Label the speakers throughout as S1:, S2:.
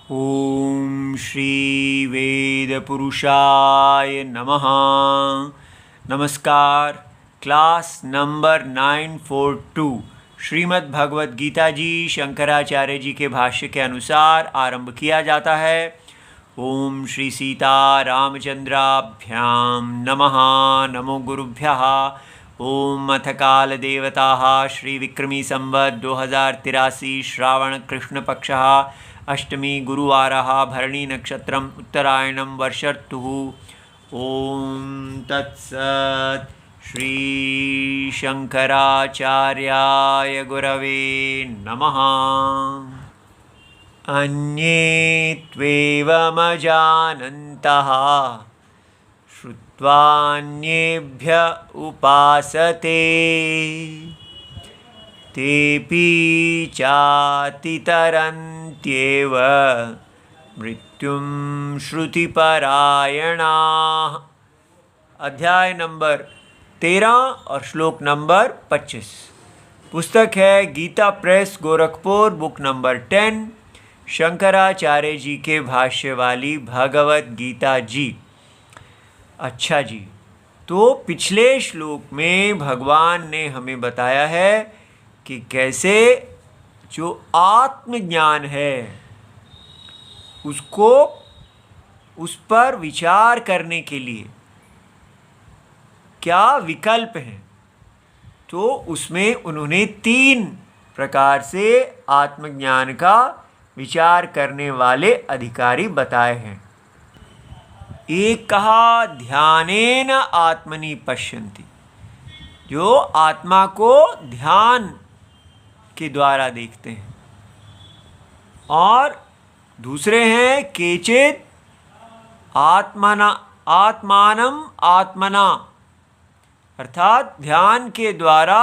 S1: ओम श्री वेदपुरुषाय नमः। नमस्कार। Class number 942 Shrimad Bhagavad Gita जी शंकराचार्य जी के भाष्य के अनुसार आरंभ किया जाता है। ओम श्री सीता रामचंद्राभ्याम नमः। नमो गुरुभ्यः। ओम अथ काल देवताः श्री विक्रमी संवत् 2083 श्रावण कृष्ण पक्षः अष्टमी गुरुवारः भरणी नक्षत्रम उत्तरायणम वर्षर्तुः। ओम तत्सत्। श्री शंकराचार्याय गुरवे नमः। अन्ये त्वेवमजानन्तः श्रुत्वान्येभ्य उपासते तेऽपि चातितरन्त्येव मृत्युं श्रुतिपरायणाः। अध्याय नंबर 13 और श्लोक नंबर 25। पुस्तक है Gita Press Gorakhpur, book number 10, Shankaracharya ji के भाष्य वाली भगवद गीता जी। अच्छा जी, तो पिछले श्लोक में भगवान ने हमें बताया है कि कैसे जो आत्मज्ञान है उसको उस पर विचार करने के लिए क्या विकल्प हैं। तो उसमें उन्होंने 3 प्रकार से आत्मज्ञान का विचार करने वाले अधिकारी बताए हैं। एक कहा ध्यानेन आत्मनि पश्यन्ति, जो आत्मा को ध्यान के द्वारा देखते हैं। और दूसरे हैं केचित आत्मानम आत्मना, अर्थात ध्यान के द्वारा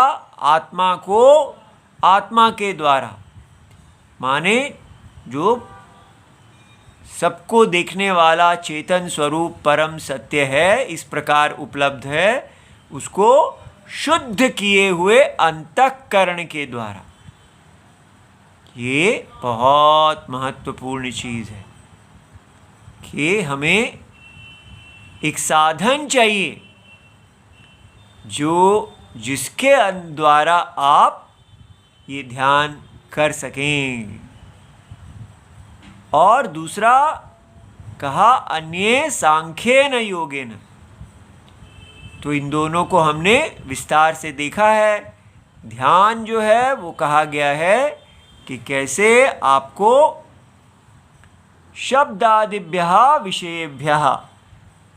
S1: आत्मा को आत्मा के द्वारा, माने जो सबको देखने वाला चेतन स्वरूप परम सत्य है, इस प्रकार उपलब्ध है, उसको शुद्ध किए हुए अंतःकरण के द्वारा। ये बहुत महत्वपूर्ण चीज़ है कि हमें एक साधन चाहिए जो जिसके द्वारा आप ये ध्यान कर सकें। और दूसरा कहा अन्ये सांख्येन योगेन, तो इन दोनों को हमने विस्तार से देखा है। ध्यान जो है वो कहा गया है कि कैसे आपको शब्दादिभ्यः विषयेभ्यः,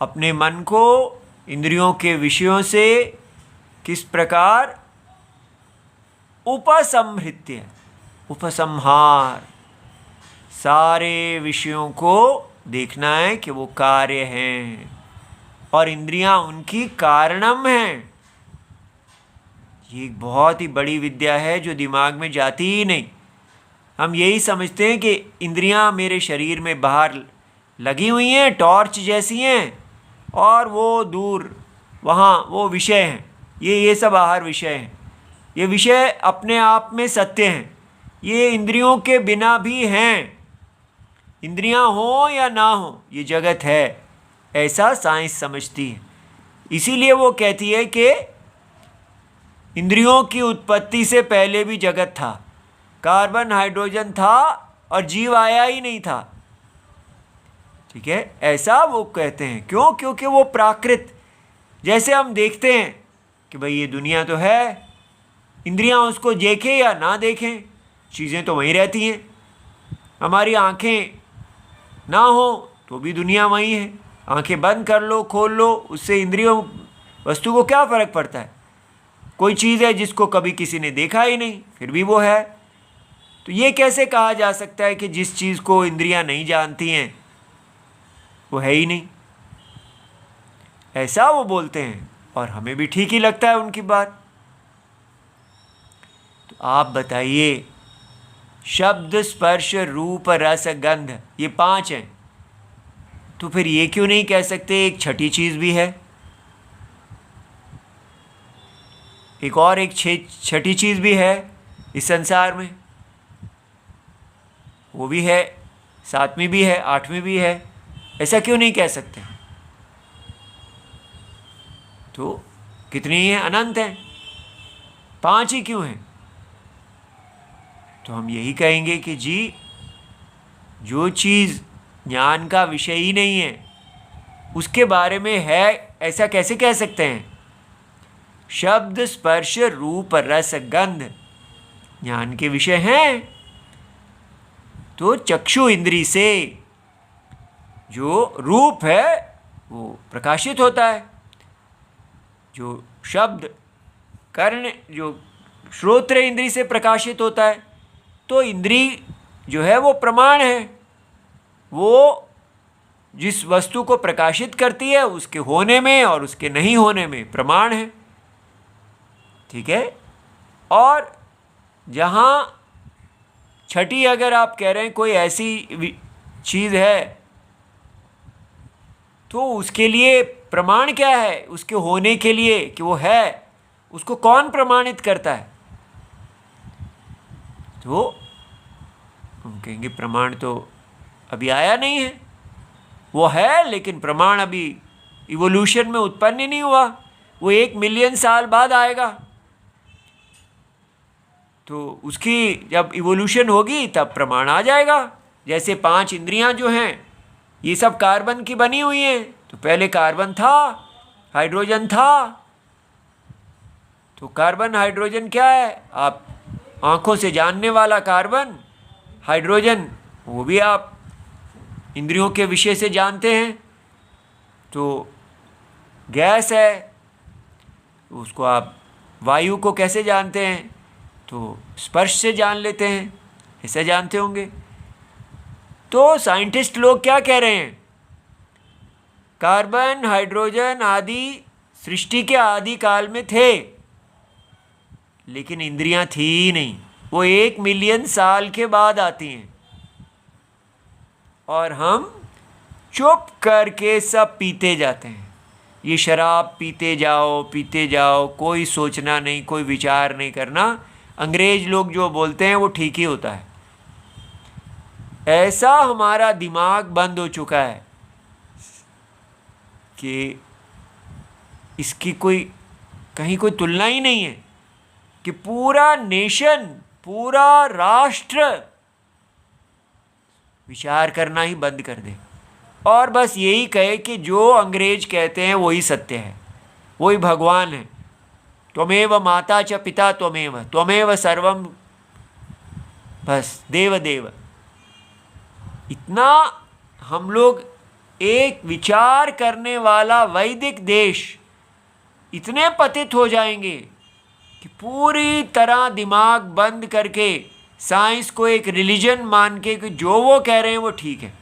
S1: अपने मन को इंद्रियों के विषयों से किस प्रकार उपसंहृत्य, उपसंहार, सारे विषयों को देखना है कि वो कार्य हैं और इंद्रियां उनकी कारणम हैं। ये एक बहुत ही बड़ी विद्या है जो दिमाग में जाती ही नहीं। हम यही समझते हैं कि इंद्रियां मेरे शरीर में बाहर लगी हुई हैं, टॉर्च जैसी हैं, और वो दूर वहाँ वो विषय हैं। ये सब बाहर विषय हैं। ये विषय अपने आप में सत्य हैं, ये इंद्रियों के बिना भी हैं। इंद्रियां हो या ना हो, ये जगत है, ऐसा साइंस समझती है। इसीलिए वो कहती है कि इंद्रियों की उत्पत्ति से पहले भी जगत था, कार्बन हाइड्रोजन था और जीव आया ही नहीं था। ठीक है, ऐसा वो कहते हैं। क्यों? क्योंकि वो प्राकृत, जैसे हम देखते हैं कि भाई ये दुनिया तो है, इंद्रियां उसको देखें या ना देखें, चीज़ें तो वहीं रहती हैं। हमारी आंखें ना हो तो भी दुनिया वहीं है। आंखें बंद कर लो, खोल लो, उससे इंद्रियों वस्तु को क्या फ़र्क पड़ता है। कोई चीज़ है जिसको कभी किसी ने देखा ही नहीं, फिर भी वो है। तो ये कैसे कहा जा सकता है कि जिस चीज़ को इंद्रियां नहीं जानती हैं वो है ही नहीं। ऐसा वो बोलते हैं और हमें भी ठीक ही लगता है उनकी बात। तो आप बताइए, शब्द स्पर्श रूप रस गंध, ये 5 हैं, तो फिर ये क्यों नहीं कह सकते एक छठी चीज़ भी है। एक और एक छठी चीज़ भी है इस संसार में, वो भी है 7वीं भी है, 8वीं भी है, ऐसा क्यों नहीं कह सकते? तो कितनी हैं? अनंत हैं। 5 ही क्यों हैं? तो हम यही कहेंगे कि जी, जो चीज़ ज्ञान का विषय ही नहीं है उसके बारे में है, ऐसा कैसे कह सकते हैं? शब्द, स्पर्श, रूप, रस, गंध ज्ञान के विषय हैं। तो चक्षु इंद्री से जो रूप है वो प्रकाशित होता है, जो शब्द कर्ण, जो श्रोत्र इंद्री से प्रकाशित होता है। तो इंद्री जो है वो प्रमाण है, वो जिस वस्तु को प्रकाशित करती है उसके होने में और उसके नहीं होने में प्रमाण है। ठीक है। और जहाँ छठी, अगर आप कह रहे हैं कोई ऐसी चीज़ है, तो उसके लिए प्रमाण क्या है? उसके होने के लिए कि वो है, उसको कौन प्रमाणित करता है? तो हम कहेंगे प्रमाण तो अभी आया नहीं है, वो है लेकिन प्रमाण अभी इवोल्यूशन में उत्पन्न ही नहीं हुआ, वो 1 मिलियन साल बाद आएगा। तो उसकी जब इवोल्यूशन होगी तब प्रमाण आ जाएगा। जैसे 5 इंद्रियां जो हैं ये सब कार्बन की बनी हुई हैं, तो पहले कार्बन था, हाइड्रोजन था। तो कार्बन हाइड्रोजन क्या है? आप आँखों से जानने वाला कार्बन, हाइड्रोजन वो भी आप इंद्रियों के विषय से जानते हैं। तो गैस है, उसको आप वायु को कैसे जानते हैं? तो स्पर्श से जान लेते हैं, ऐसे जानते होंगे। तो साइंटिस्ट लोग क्या कह रहे हैं? कार्बन, हाइड्रोजन आदि सृष्टि के आदि काल में थे, लेकिन इंद्रियां थी ही नहीं, वो 1 मिलियन साल के बाद आती हैं। और हम चुप करके सब पीते जाते हैं। ये शराब पीते जाओ, कोई सोचना नहीं, कोई विचार नहीं करना। अंग्रेज लोग जो बोलते हैं वो ठीक ही होता है। ऐसा हमारा दिमाग बंद हो चुका है कि इसकी कोई कहीं कोई तुलना ही नहीं है, कि पूरा नेशन, पूरा राष्ट्र विचार करना ही बंद कर दे और बस यही कहे कि जो अंग्रेज कहते हैं वही सत्य है, वही भगवान है। त्वमेव माता च पिता त्वमेव सर्वम, बस देव देव। इतना हम लोग एक विचार करने वाला वैदिक देश इतने पतित हो जाएंगे कि पूरी तरह दिमाग बंद करके साइंस को एक रिलीजन मान के कि जो वो कह रहे हैं वो ठीक है।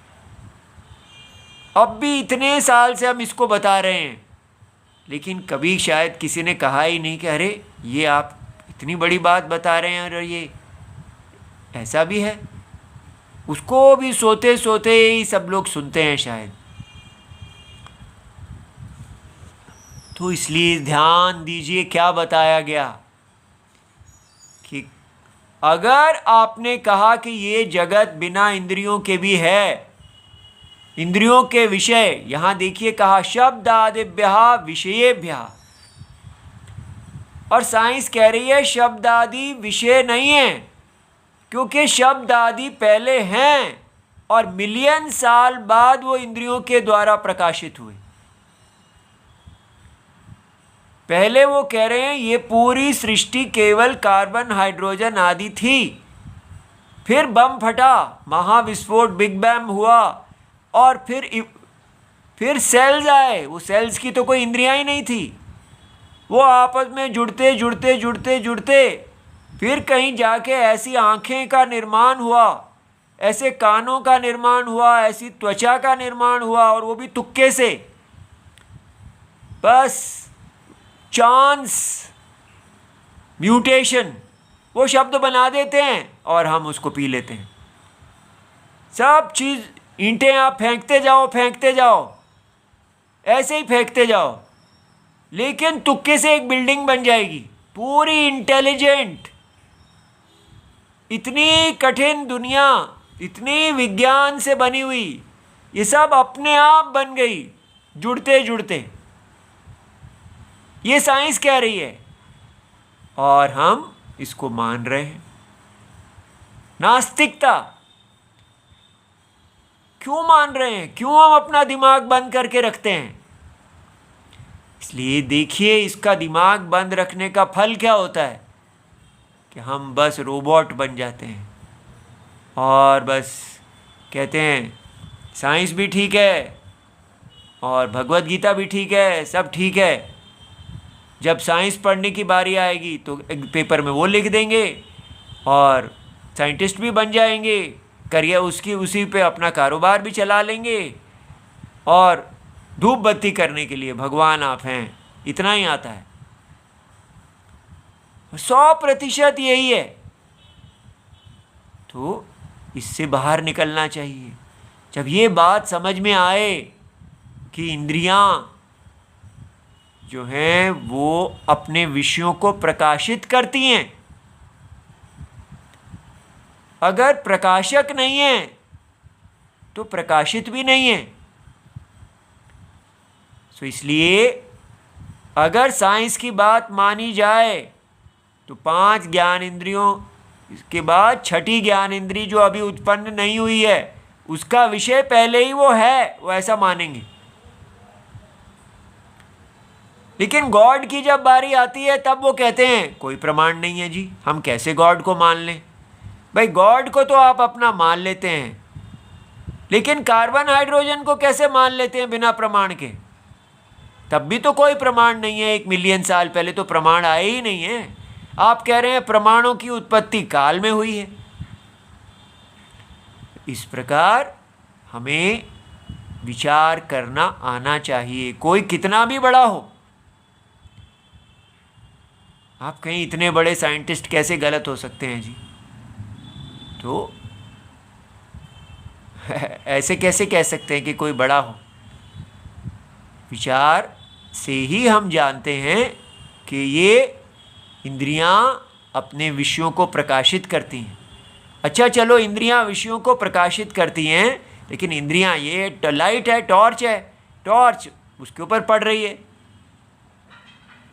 S1: अब भी इतने साल से हम इसको बता रहे हैं, लेकिन कभी शायद किसी ने कहा ही नहीं कि अरे ये आप इतनी बड़ी बात बता रहे हैं और ये ऐसा भी है। उसको भी सोते सोते ही सब लोग सुनते हैं शायद। तो इसलिए ध्यान दीजिए क्या बताया गया कि अगर आपने कहा कि ये जगत बिना इंद्रियों के भी है, इंद्रियों के विषय, यहाँ देखिए कहा शब्द आदिभ्यः विषयेभ्यः, और साइंस कह रही है शब्द आदि विषय नहीं है, क्योंकि शब्द आदि पहले हैं और मिलियन साल बाद वो इंद्रियों के द्वारा प्रकाशित हुए। पहले वो कह रहे हैं ये पूरी सृष्टि केवल कार्बन, हाइड्रोजन आदि थी, फिर बम फटा, महाविस्फोट, बिग बैंग हुआ, और फिर सेल्स आए। वो सेल्स की तो कोई इंद्रियां ही नहीं थी, वो आपस में जुड़ते जुड़ते जुड़ते जुड़ते फिर कहीं जाके ऐसी आँखें का निर्माण हुआ, ऐसे कानों का निर्माण हुआ, ऐसी त्वचा का निर्माण हुआ, और वो भी तुक्के से, बस चांस, म्यूटेशन, वो शब्द बना देते हैं और हम उसको पी लेते हैं। सब चीज़, ईंटें आप फेंकते जाओ, ऐसे ही फेंकते जाओ, लेकिन तुक्के से एक बिल्डिंग बन जाएगी पूरी इंटेलिजेंट। इतनी कठिन दुनिया इतनी विज्ञान से बनी हुई, ये सब अपने आप बन गई जुड़ते जुड़ते, ये साइंस कह रही है और हम इसको मान रहे हैं। नास्तिकता क्यों मान रहे हैं? क्यों हम अपना दिमाग बंद करके रखते हैं? इसलिए देखिए, इसका दिमाग बंद रखने का फल क्या होता है कि हम बस रोबोट बन जाते हैं और बस कहते हैं साइंस भी ठीक है और भगवत गीता भी ठीक है, सब ठीक है। जब साइंस पढ़ने की बारी आएगी तो एक पेपर में वो लिख देंगे और साइंटिस्ट भी बन जाएंगे, करियर उसी पे अपना कारोबार भी चला लेंगे और धूप बत्ती करने के लिए भगवान आप हैं, इतना ही आता है। 100% यही है। तो इससे बाहर निकलना चाहिए। जब ये बात समझ में आए कि इंद्रियां जो हैं वो अपने विषयों को प्रकाशित करती हैं, अगर प्रकाशक नहीं है तो प्रकाशित भी नहीं है। तो इसलिए अगर साइंस की बात मानी जाए तो 5 ज्ञान इंद्रियों के बाद छठी ज्ञान इंद्री जो अभी उत्पन्न नहीं हुई है उसका विषय पहले ही वो है, वो ऐसा मानेंगे। लेकिन गॉड की जब बारी आती है तब वो कहते हैं कोई प्रमाण नहीं है जी, हम कैसे गॉड को मान लें? भाई गॉड को तो आप अपना मान लेते हैं, लेकिन कार्बन हाइड्रोजन को कैसे मान लेते हैं बिना प्रमाण के? तब भी तो कोई प्रमाण नहीं है। 1 मिलियन साल पहले तो प्रमाण आए ही नहीं है। आप कह रहे हैं प्रमाणों की उत्पत्ति काल में हुई है। इस प्रकार हमें विचार करना आना चाहिए, कोई कितना भी बड़ा हो। आप कहीं इतने बड़े साइंटिस्ट कैसे गलत हो सकते हैं जी? तो ऐसे कैसे कह सकते हैं कि कोई बड़ा हो? विचार से ही हम जानते हैं कि ये इंद्रियां अपने विषयों को प्रकाशित करती हैं। अच्छा चलो, इंद्रियां विषयों को प्रकाशित करती हैं, लेकिन इंद्रियां, ये लाइट है, टॉर्च है, टॉर्च उसके ऊपर पड़ रही है।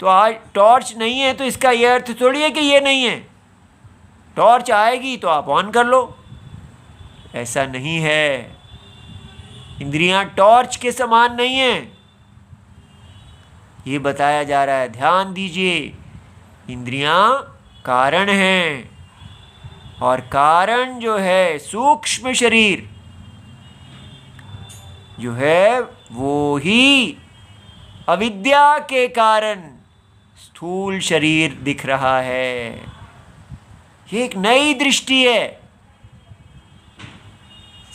S1: तो आज टॉर्च नहीं है तो इसका ये अर्थ थोड़ी है कि ये नहीं है। टॉर्च आएगी तो आप ऑन कर लो, ऐसा नहीं है। इंद्रियां टॉर्च के समान नहीं हैं, ये बताया जा रहा है। ध्यान दीजिए, इंद्रियां कारण हैं और कारण जो है सूक्ष्म शरीर जो है वो ही अविद्या के कारण स्थूल शरीर दिख रहा है। ये एक नई दृष्टि है।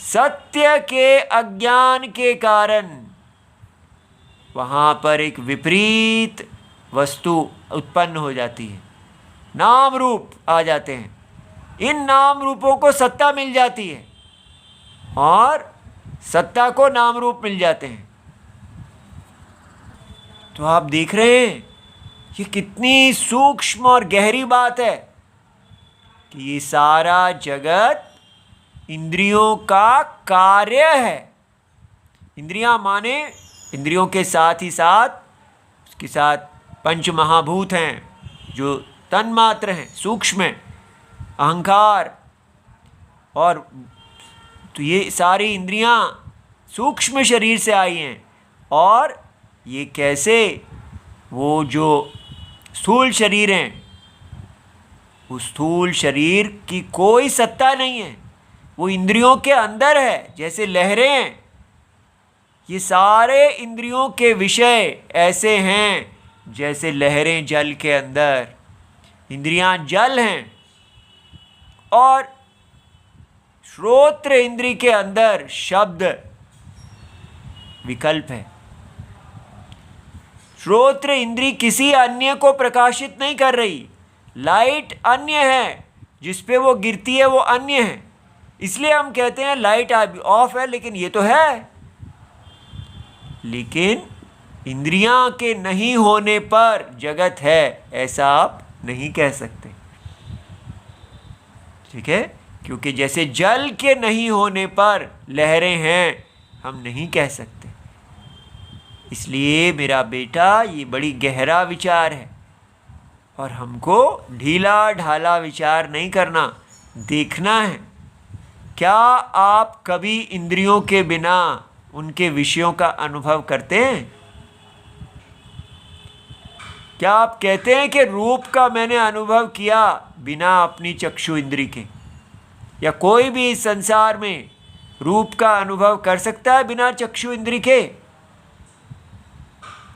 S1: सत्य के अज्ञान के कारण वहाँ पर एक विपरीत वस्तु उत्पन्न हो जाती है, नाम रूप आ जाते हैं। इन नाम रूपों को सत्ता मिल जाती है और सत्ता को नाम रूप मिल जाते हैं। तो आप देख रहे हैं ये कितनी सूक्ष्म और गहरी बात है कि ये सारा जगत इंद्रियों का कार्य है। इंद्रियां माने इंद्रियों के साथ ही साथ उसके साथ पंच महाभूत हैं जो तन्मात्र हैं, सूक्ष्म हैं, अहंकार, और तो ये सारी इंद्रियां सूक्ष्म शरीर से आई हैं। और ये कैसे, वो जो स्थूल शरीर हैं, उस स्थूल शरीर की कोई सत्ता नहीं है, वो इंद्रियों के अंदर है, जैसे लहरें हैं। ये सारे इंद्रियों के विषय ऐसे हैं जैसे लहरें जल के अंदर। इंद्रियां जल हैं और श्रोत्र इंद्री के अंदर शब्द विकल्प है। श्रोत्र इंद्री किसी अन्य को प्रकाशित नहीं कर रही। लाइट अन्य है, जिस पे वो गिरती है वो अन्य है। इसलिए हम कहते हैं लाइट ऑफ है, लेकिन ये तो है। लेकिन इंद्रियां के नहीं होने पर जगत है, ऐसा आप नहीं कह सकते। ठीक है, क्योंकि जैसे जल के नहीं होने पर लहरें हैं, हम नहीं कह सकते। इसलिए मेरा बेटा, ये बड़ी गहरा विचार है और हमको ढीला ढाला विचार नहीं करना, देखना है। क्या आप कभी इंद्रियों के बिना उनके विषयों का अनुभव करते हैं? क्या आप कहते हैं कि रूप का मैंने अनुभव किया बिना अपनी चक्षु इंद्री के? या कोई भी इस संसार में रूप का अनुभव कर सकता है बिना चक्षु इंद्री के?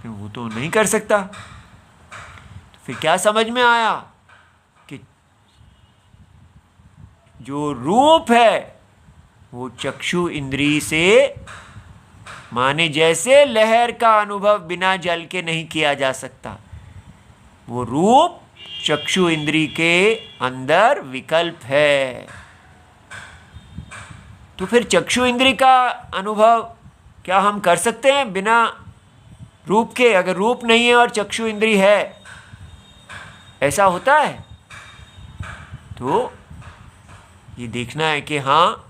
S1: वो तो नहीं कर सकता। तो फिर क्या समझ में आया कि जो रूप है वो चक्षु इंद्री से, माने जैसे लहर का अनुभव बिना जल के नहीं किया जा सकता, वो रूप चक्षु इंद्री के अंदर विकल्प है। तो फिर चक्षु इंद्री का अनुभव क्या हम कर सकते हैं बिना रूप के? अगर रूप नहीं है और चक्षु इंद्री है, ऐसा होता है? तो ये देखना है कि हाँ,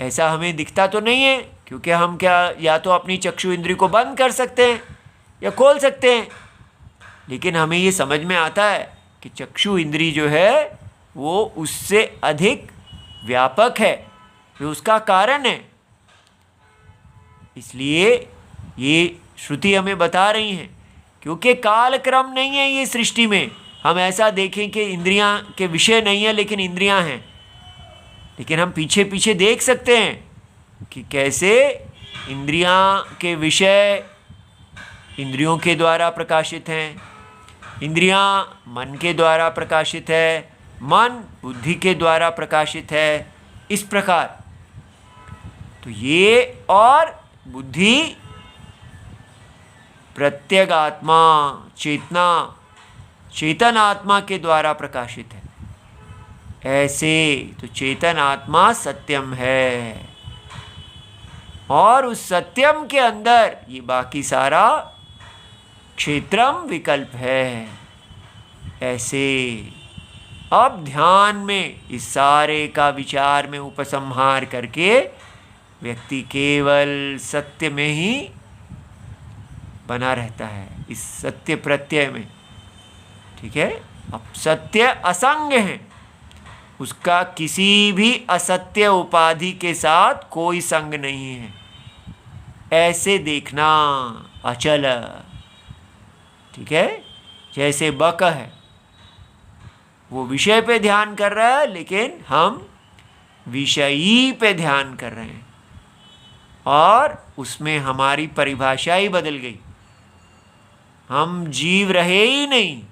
S1: ऐसा हमें दिखता तो नहीं है, क्योंकि हम क्या, या तो अपनी चक्षु इंद्री को बंद कर सकते हैं या खोल सकते हैं, लेकिन हमें ये समझ में आता है कि चक्षु इंद्री जो है वो उससे अधिक व्यापक है, वो उसका कारण है। इसलिए ये श्रुति हमें बता रही हैं, क्योंकि कालक्रम नहीं है ये सृष्टि में। हम ऐसा देखें कि इंद्रियां के विषय नहीं है लेकिन इंद्रियां हैं, लेकिन हम पीछे पीछे देख सकते हैं कि कैसे इंद्रियां के विषय इंद्रियों के द्वारा प्रकाशित हैं, इंद्रियां मन के द्वारा प्रकाशित है, मन बुद्धि के द्वारा प्रकाशित है, इस प्रकार। तो ये और बुद्धि प्रत्यग आत्मा, चेतना, चेतन आत्मा के द्वारा प्रकाशित है। ऐसे तो चेतन आत्मा सत्यम है और उस सत्यम के अंदर ये बाकी सारा क्षेत्रम विकल्प है। ऐसे अब ध्यान में इस सारे का विचार में उपसंहार करके व्यक्ति केवल सत्य में ही बना रहता है, इस सत्य प्रत्यय में। ठीक है? अब सत्य असंग है, उसका किसी भी असत्य उपाधि के साथ कोई संग नहीं है। ऐसे देखना अचल। ठीक है? जैसे बक है, वो विषय पे ध्यान कर रहा है लेकिन हम विषयी पे ध्यान कर रहे हैं और उसमें हमारी परिभाषा ही बदल गई। हम जीव रहे ही नहीं,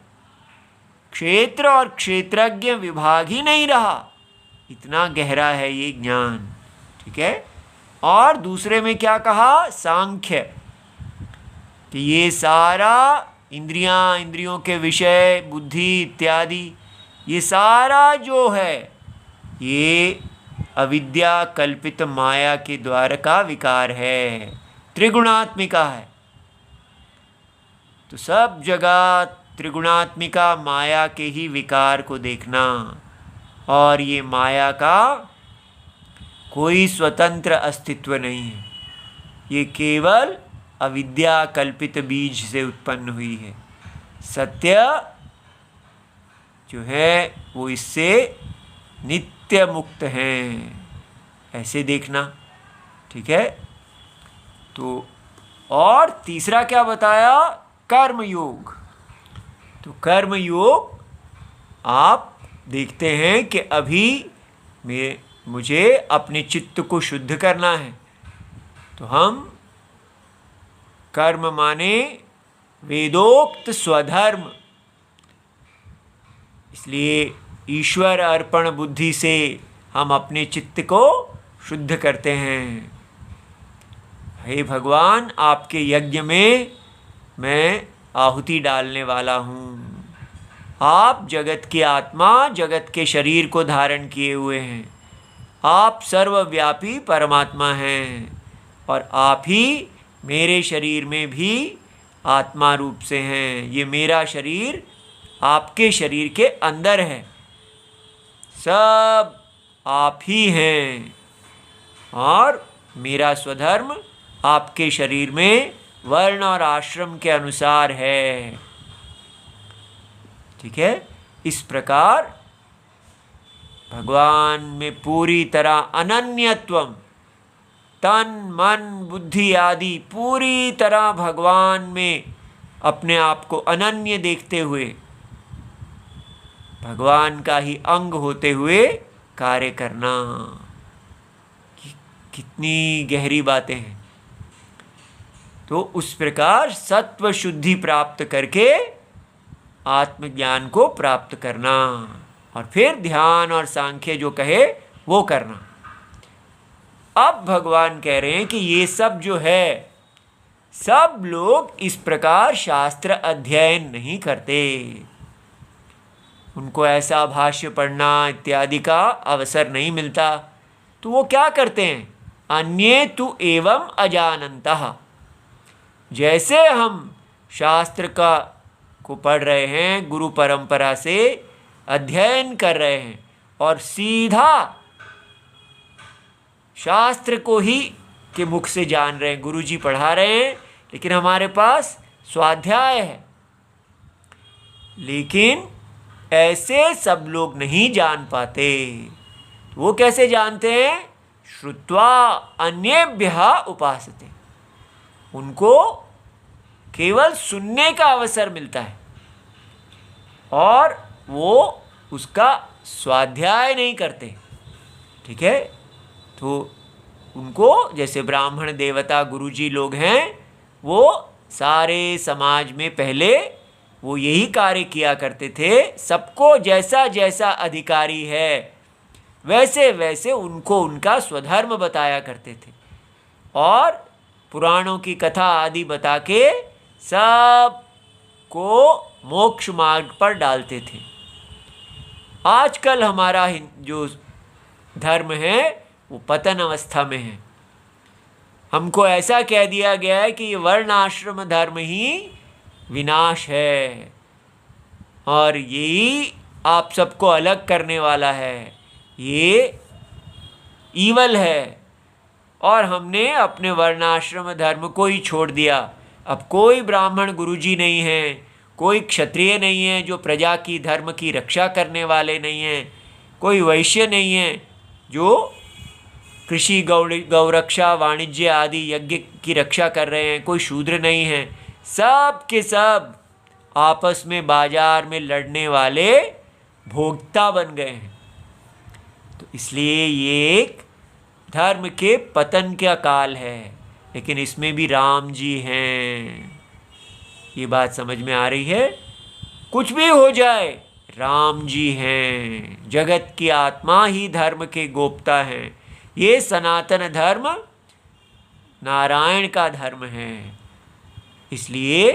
S1: क्षेत्र और क्षेत्रज्ञ विभाग ही नहीं रहा। इतना गहरा है ये ज्ञान। ठीक है? और दूसरे में क्या कहा? सांख्य, कि ये सारा इंद्रियां, इंद्रियों के विषय, बुद्धि इत्यादि, ये सारा जो है ये अविद्या कल्पित माया के द्वारा का विकार है, त्रिगुणात्मिका है। तो सब जगह त्रिगुणात्मिका माया के ही विकार को देखना, और ये माया का कोई स्वतंत्र अस्तित्व नहीं है, ये केवल अविद्या कल्पित बीज से उत्पन्न हुई है। सत्य जो है वो इससे नित्य मुक्त हैं, ऐसे देखना। ठीक है? तो और तीसरा क्या बताया? कर्म योग। तो कर्म योग आप देखते हैं कि अभी मुझे अपने चित्त को शुद्ध करना है, तो हम कर्म माने वेदोक्त स्वधर्म, इसलिए ईश्वर अर्पण बुद्धि से हम अपने चित्त को शुद्ध करते हैं। हे भगवान, आपके यज्ञ में मैं आहुति डालने वाला हूँ। आप जगत की आत्मा, जगत के शरीर को धारण किए हुए हैं। आप सर्वव्यापी परमात्मा हैं और आप ही मेरे शरीर में भी आत्मा रूप से हैं। ये मेरा शरीर आपके शरीर के अंदर है। सब आप ही हैं और मेरा स्वधर्म आपके शरीर में वर्ण और आश्रम के अनुसार है। ठीक है, इस प्रकार भगवान में पूरी तरह अनन्यत्वम, तन मन बुद्धि आदि पूरी तरह भगवान में अपने आप को अनन्य देखते हुए, भगवान का ही अंग होते हुए कार्य करना। कितनी गहरी बातें हैं। तो उस प्रकार सत्व शुद्धि प्राप्त करके आत्मज्ञान को प्राप्त करना और फिर ध्यान और सांख्य जो कहे वो करना। अब भगवान कह रहे हैं कि ये सब जो है, सब लोग इस प्रकार शास्त्र अध्ययन नहीं करते, उनको ऐसा भाष्य पढ़ना इत्यादि का अवसर नहीं मिलता। तो वो क्या करते हैं? अन्ये तु एवं अजानन्तः, जैसे हम शास्त्र को पढ़ रहे हैं, गुरु परंपरा से अध्ययन कर रहे हैं और सीधा शास्त्र को ही के मुख से जान रहे हैं, गुरुजी पढ़ा रहे हैं लेकिन हमारे पास स्वाध्याय है। लेकिन ऐसे सब लोग नहीं जान पाते। वो कैसे जानते हैं? श्रुत्वा अन्येभ्यः उपासते, उनको केवल सुनने का अवसर मिलता है और वो उसका स्वाध्याय नहीं करते। ठीक है, तो उनको जैसे ब्राह्मण देवता गुरुजी लोग हैं, वो सारे समाज में पहले वो यही कार्य किया करते थे। सबको जैसा जैसा अधिकारी है वैसे वैसे उनको उनका स्वधर्म बताया करते थे और पुराणों की कथा आदि बता के सबको मोक्ष मार्ग पर डालते थे। आजकल हमारा जो धर्म है वो पतन अवस्था में है। हमको ऐसा कह दिया गया है कि ये वर्ण आश्रम धर्म ही विनाश है और यही आप सबको अलग करने वाला है, ये ईवल है। और हमने अपने वर्णाश्रम धर्म को ही छोड़ दिया। अब कोई ब्राह्मण गुरुजी नहीं है, कोई क्षत्रिय नहीं है जो प्रजा की धर्म की रक्षा करने वाले नहीं हैं, कोई वैश्य नहीं है जो कृषि गौरक्षा वाणिज्य आदि यज्ञ की रक्षा कर रहे हैं, कोई शूद्र नहीं है। सब के सब आपस में बाजार में लड़ने वाले भोक्ता बन गए हैं। तो इसलिए ये एक धर्म के पतन का काल है। लेकिन इसमें भी राम जी हैं। ये बात समझ में आ रही है? कुछ भी हो जाए राम जी हैं। जगत की आत्मा ही धर्म के गोप्ता हैं। ये सनातन धर्म नारायण का धर्म है। इसलिए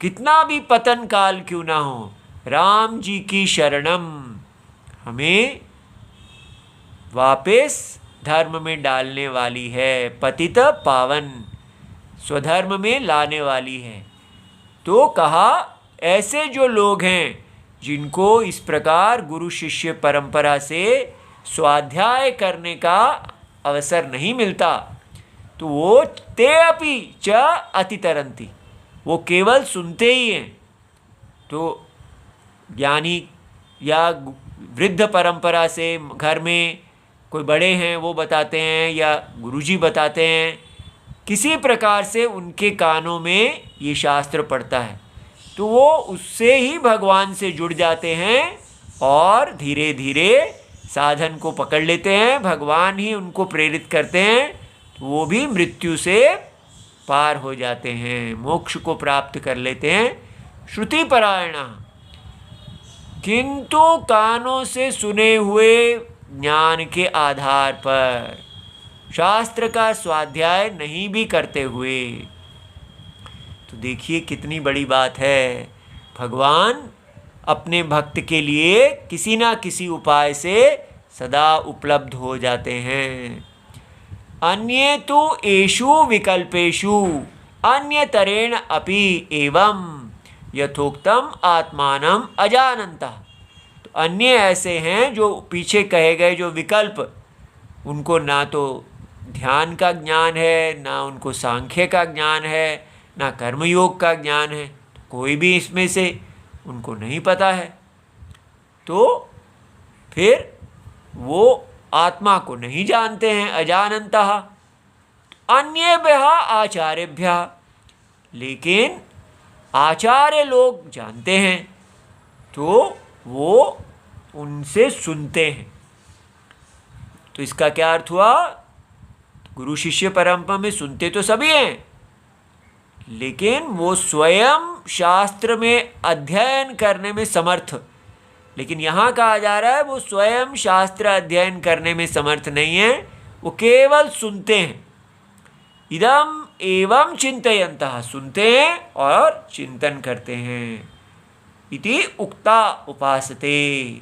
S1: कितना भी पतन काल क्यों ना हो, राम जी की शरणम हमें वापस धर्म में डालने वाली है, पतित पावन स्वधर्म में लाने वाली है। तो कहा ऐसे जो लोग हैं जिनको इस प्रकार गुरु शिष्य परंपरा से स्वाध्याय करने का अवसर नहीं मिलता, तो वो ते अपि च अतितरन्ति, वो केवल सुनते ही हैं। तो ज्ञानी या वृद्ध परंपरा से घर में कोई बड़े हैं वो बताते हैं या गुरुजी बताते हैं, किसी प्रकार से उनके कानों में ये शास्त्र पढ़ता है तो वो उससे ही भगवान से जुड़ जाते हैं और धीरे धीरे साधन को पकड़ लेते हैं। भगवान ही उनको प्रेरित करते हैं, तो वो भी मृत्यु से पार हो जाते हैं, मोक्ष को प्राप्त कर लेते हैं। श्रुति परायण, किंतु कानों से सुने हुए ज्ञान के आधार पर शास्त्र का स्वाध्याय नहीं भी करते हुए। तो देखिए कितनी बड़ी बात है। भगवान अपने भक्त के लिए किसी ना किसी उपाय से सदा उपलब्ध हो जाते हैं। अन्ये तु एषु विकल्पेषु अन्यतरेण अपि एवं यथोक्तम आत्मानम अजानन्तः। तो अन्य ऐसे हैं जो पीछे कहे गए जो विकल्प, उनको ना तो ध्यान का ज्ञान है, ना उनको सांख्य का ज्ञान है, ना कर्मयोग का ज्ञान है, कोई भी इसमें से उनको नहीं पता है। तो फिर वो आत्मा को नहीं जानते हैं, अजानन्तः। अन्येभ्यः आचार्येभ्यः, लेकिन आचार्य लोग जानते हैं, तो वो उनसे सुनते हैं। तो इसका क्या अर्थ हुआ? गुरु शिष्य परंपरा में सुनते तो सभी हैं, लेकिन वो स्वयं शास्त्र में अध्ययन करने में समर्थ, लेकिन यहाँ कहा जा रहा है वो स्वयं शास्त्र अध्ययन करने में समर्थ नहीं है, वो केवल सुनते हैं। इदम एवं चिंतयन्तः, सुनते हैं और चिंतन करते हैं। इति उक्ता उपासते,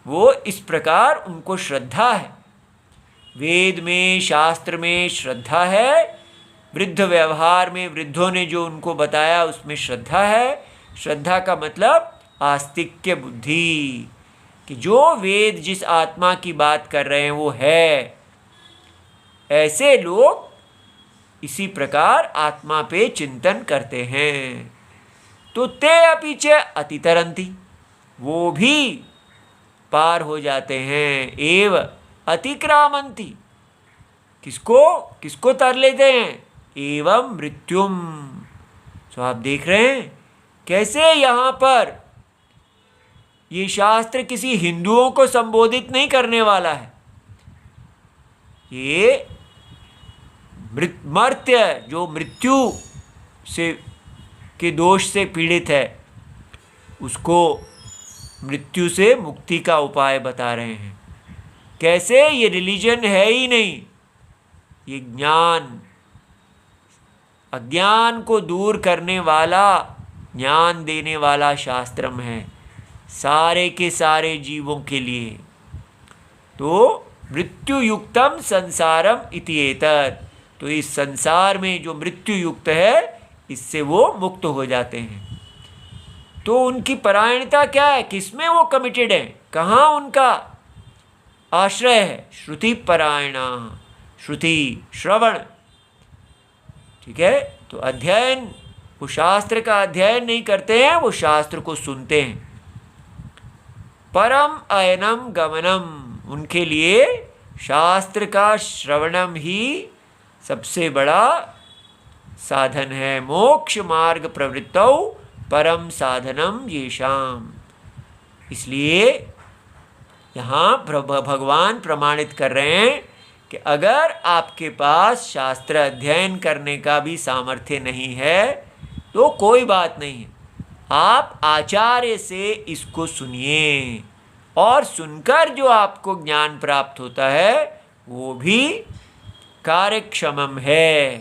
S1: वो इस प्रकार उनको श्रद्धा है। वेद में शास्त्र में श्रद्धा है, वृद्ध व्यवहार में वृद्धों ने जो उनको बताया उसमें श्रद्धा है। श्रद्धा का मतलब आस्तिक्य बुद्धि, कि जो वेद जिस आत्मा की बात कर रहे हैं वो है। ऐसे लोग इसी प्रकार आत्मा पे चिंतन करते हैं। तो ते अपि च अतितरन्ति, वो भी पार हो जाते हैं। एव अतिक्रामन्ति, किसको तर लेते हैं? एवं मृत्युम। तो आप देख रहे हैं कैसे यहाँ पर ये शास्त्र किसी हिंदुओं को संबोधित नहीं करने वाला है। ये मर्त्य जो मृत्यु से के दोष से पीड़ित है, उसको मृत्यु से मुक्ति का उपाय बता रहे हैं। कैसे? ये रिलीजन है ही नहीं, ये ज्ञान, अज्ञान को दूर करने वाला, ज्ञान देने वाला शास्त्रम है सारे के सारे जीवों के लिए। तो मृत्यु युक्तम संसारम इति एतत्, तो इस संसार में जो मृत्यु युक्त है इससे वो मुक्त हो जाते हैं। तो उनकी परायणता क्या है? किसमें वो कमिटेड है? कहाँ उनका आश्रय है? श्रुति परायणा, श्रुति श्रवण। ठीक है, तो अध्ययन, वो शास्त्र का अध्ययन नहीं करते हैं, वो शास्त्र को सुनते हैं। परम अयनम गमनम, उनके लिए शास्त्र का श्रवणम ही सबसे बड़ा साधन है। मोक्ष मार्ग प्रवृत्तौ परम साधनम येषाम। इसलिए यहाँ भगवान प्रमाणित कर रहे हैं कि अगर आपके पास शास्त्र अध्ययन करने का भी सामर्थ्य नहीं है तो कोई बात नहीं है, आप आचार्य से इसको सुनिए, और सुनकर जो आपको ज्ञान प्राप्त होता है वो भी कार्यक्षमम है।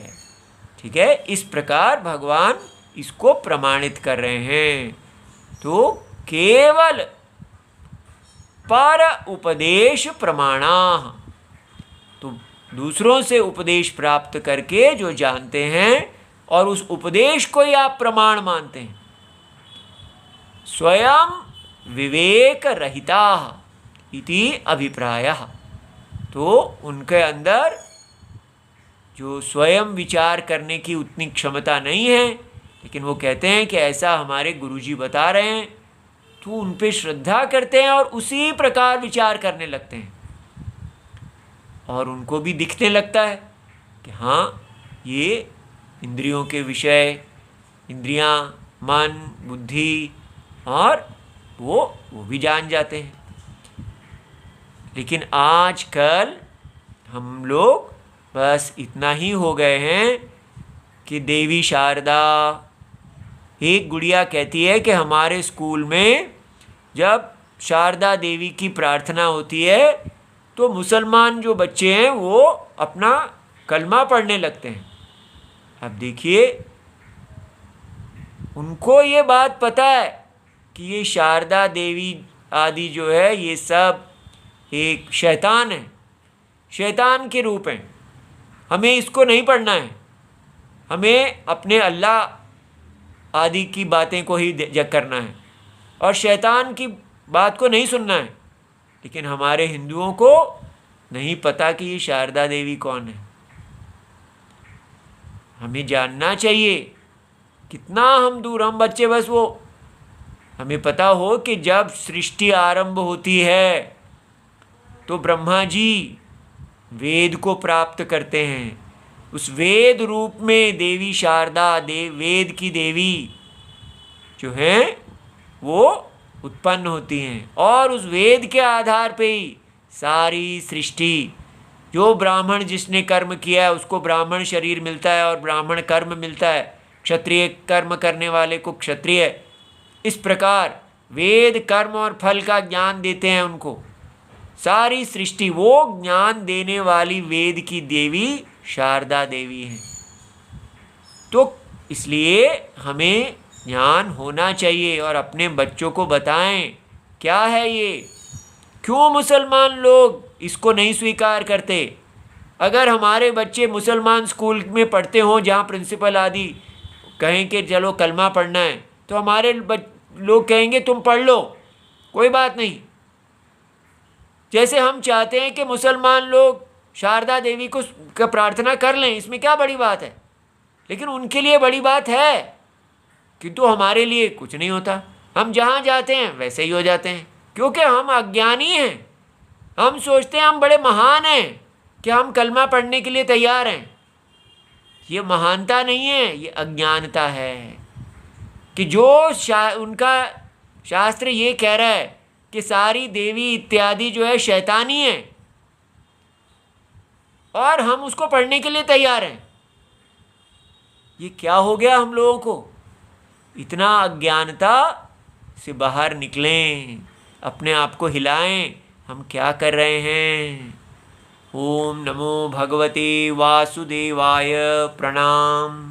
S1: ठीक है, इस प्रकार भगवान इसको प्रमाणित कर रहे हैं। तो केवल पर उपदेश प्रमाणा, तो दूसरों से उपदेश प्राप्त करके जो जानते हैं और उस उपदेश को ही आप प्रमाण मानते हैं। स्वयं विवेक रहिता इति अभिप्रायः, तो उनके अंदर जो स्वयं विचार करने की उतनी क्षमता नहीं है, लेकिन वो कहते हैं कि ऐसा हमारे गुरुजी बता रहे हैं, तो उन पे श्रद्धा करते हैं और उसी प्रकार विचार करने लगते हैं। और उनको भी दिखने लगता है कि हाँ, ये इंद्रियों के विषय, इंद्रियां, मन, बुद्धि, और वो भी जान जाते हैं। लेकिन आजकल हम लोग बस इतना ही हो गए हैं कि देवी शारदा, एक गुड़िया कहती है कि हमारे स्कूल में जब शारदा देवी की प्रार्थना होती है तो मुसलमान जो बच्चे हैं वो अपना कलमा पढ़ने लगते हैं। अब देखिए, उनको ये बात पता है कि ये शारदा देवी आदि जो है ये सब एक शैतान है, शैतान के रूप हैं। हमें इसको नहीं पढ़ना है, हमें अपने अल्लाह आदि की बातें को ही जग करना है। और शैतान की बात को नहीं सुनना है। लेकिन हमारे हिंदुओं को नहीं पता कि ये शारदा देवी कौन है। हमें जानना चाहिए, कितना हम दूर, हम बच्चे बस वो, हमें पता हो कि जब सृष्टि आरंभ होती है तो ब्रह्मा जी वेद को प्राप्त करते हैं। उस वेद रूप में देवी शारदा, वेद की देवी जो हैं वो उत्पन्न होती हैं, और उस वेद के आधार पे ही सारी सृष्टि, जो ब्राह्मण जिसने कर्म किया है उसको ब्राह्मण शरीर मिलता है और ब्राह्मण कर्म मिलता है, क्षत्रिय कर्म करने वाले को क्षत्रिय। इस प्रकार वेद कर्म और फल का ज्ञान देते हैं उनको। सारी सृष्टि वो ज्ञान देने वाली वेद की देवी शारदा देवी है। तो इसलिए हमें ज्ञान होना चाहिए और अपने बच्चों को बताएं क्या है ये, क्यों मुसलमान लोग इसको नहीं स्वीकार करते। अगर हमारे बच्चे मुसलमान स्कूल में पढ़ते हों जहाँ प्रिंसिपल आदि कहें कि चलो कलमा पढ़ना है, तो हमारे लोग कहेंगे तुम पढ़ लो, कोई बात नहीं। जैसे हम चाहते हैं कि मुसलमान लोग शारदा देवी को प्रार्थना कर लें, इसमें क्या बड़ी बात है, लेकिन उनके लिए बड़ी बात है, किंतु हमारे लिए कुछ नहीं होता। हम जहाँ जाते हैं वैसे ही हो जाते हैं, क्योंकि हम अज्ञानी हैं। हम सोचते हैं हम बड़े महान हैं कि हम कलमा पढ़ने के लिए तैयार हैं। ये महानता नहीं है, ये अज्ञानता है कि जो उनका शास्त्र ये कह रहा है कि सारी देवी इत्यादि जो है शैतानी है, और हम उसको पढ़ने के लिए तैयार हैं। ये क्या हो गया हम लोगों को? इतना अज्ञानता से बाहर निकलें, अपने आप को हिलाएं, हम क्या कर रहे हैं। ओम नमो भगवते वासुदेवाय। प्रणाम।